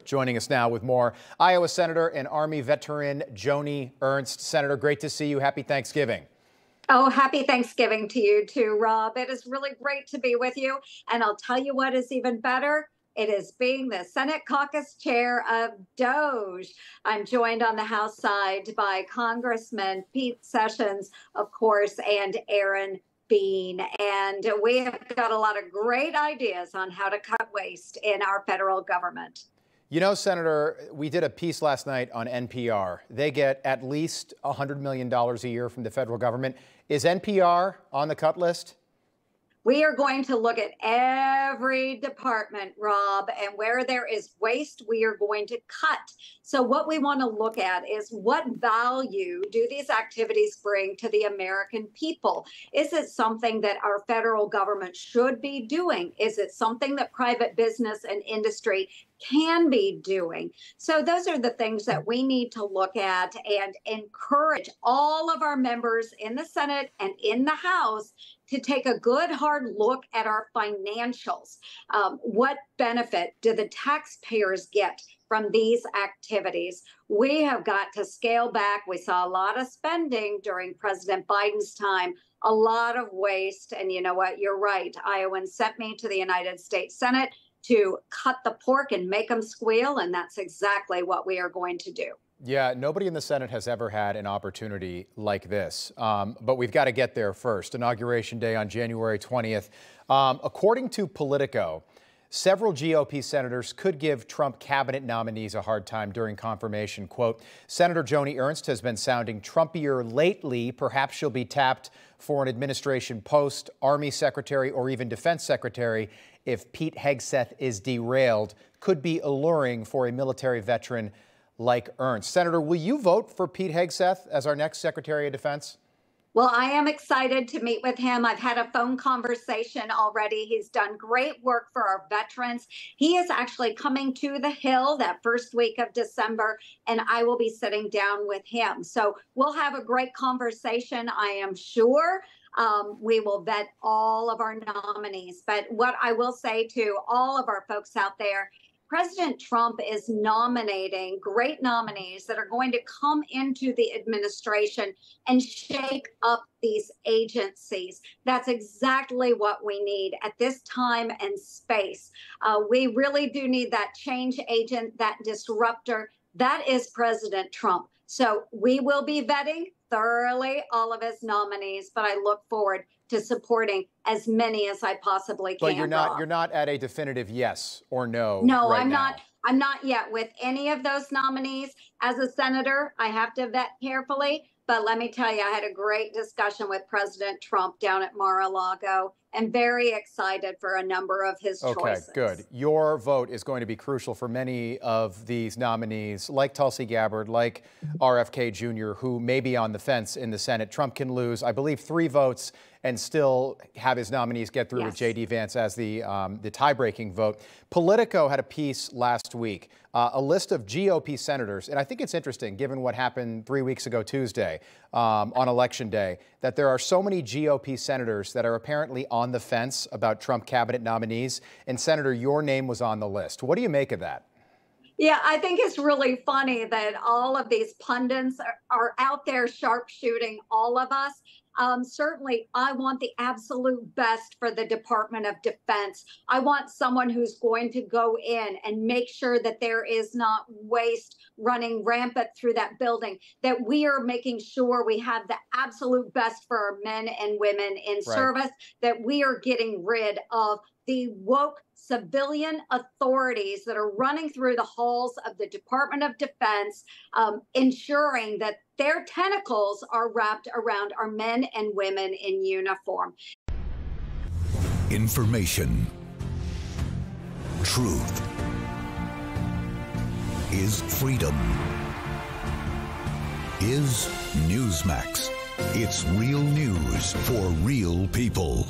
joining us now with more. Iowa Senator and Army veteran Joni Ernst. Senator, great to see you. Happy Thanksgiving. Oh, happy Thanksgiving to you too, Rob. It is really great to be with you. And I'll tell you what is even better. It is being the Senate caucus chair of DOGE. I'm joined on the House side by Congressman Pete Sessions, of course, and Aaron Bean. And we have got a lot of great ideas on how to cut waste in our federal government. You know, Senator, we did a piece last night on NPR. They get at least $100 million a year from the federal government. Is NPR on the cut list? We are going to look at every department, Rob, and where there is waste, we are going to cut. So what we want to look at is what value do these activities bring to the American people? Is it something that our federal government should be doing? Is it something that private business and industry can be doing? So those are the things that we need to look at and encourage all of our members in the Senate and in the House to take a good hard look at our financials. What benefit do the taxpayers get from these activities? We have got to scale back. We saw a lot of spending during President Biden's time, a lot of waste. And you know what? You're right. Iowans sent me to the United States Senate to cut the pork and make them squeal. And that's exactly what we are going to do. Yeah, nobody in the Senate has ever had an opportunity like this, but we've got to get there first. Inauguration Day on January 20th. According to Politico, several GOP senators could give Trump cabinet nominees a hard time during confirmation. Quote, Senator Joni Ernst has been sounding Trumpier lately. Perhaps she'll be tapped for an administration post, Army Secretary, or even Defense Secretary if Pete Hegseth is derailed. Could be alluring for a military veteran like Ernst. Senator, will you vote for Pete Hegseth as our next Secretary of Defense? Well, I am excited to meet with him. I've had a phone conversation already. He's done great work for our veterans. He is actually coming to the Hill that first week of December, and I will be sitting down with him. So we'll have a great conversation, I am sure. We will vet all of our nominees. But what I will say to all of our folks out there, President Trump is nominating great nominees that are going to come into the administration and shake up these agencies. That's exactly what we need at this time and space. We really do need that change agent, that disruptor. That is President Trump. So we will be vetting thoroughly all of his nominees, but I look forward to supporting as many as I possibly can. But you're not at a definitive yes or no. No, right I'm now. not. I'm not yet with any of those nominees. As a senator, I have to vet carefully. But let me tell you, I had a great discussion with President Trump down at Mar-a-Lago and very excited for a number of his choices. Okay, good. Your vote is going to be crucial for many of these nominees, like Tulsi Gabbard, like RFK Jr., who may be on the fence in the Senate. Trump can lose, I believe, 3 votes and still have his nominees get through with J.D. Vance as the tie-breaking vote. Politico had a piece last week, a list of GOP senators, and I think it's interesting, given what happened 3 weeks ago Tuesday on Election Day, that there are so many GOP senators that are apparently on the fence about Trump cabinet nominees, and Senator, your name was on the list. What do you make of that? Yeah, I think it's really funny that all of these pundits are out there sharpshooting all of us. Certainly, I want the absolute best for the Department of Defense. I want someone who's going to go in and make sure that there is not waste running rampant through that building, that we are making sure we have the absolute best for our men and women in service, that we are getting rid of the woke civilian authorities that are running through the halls of the Department of Defense, ensuring that their tentacles are wrapped around our men and women in uniform. Information. Truth is freedom. Is Newsmax. It's real news for real people.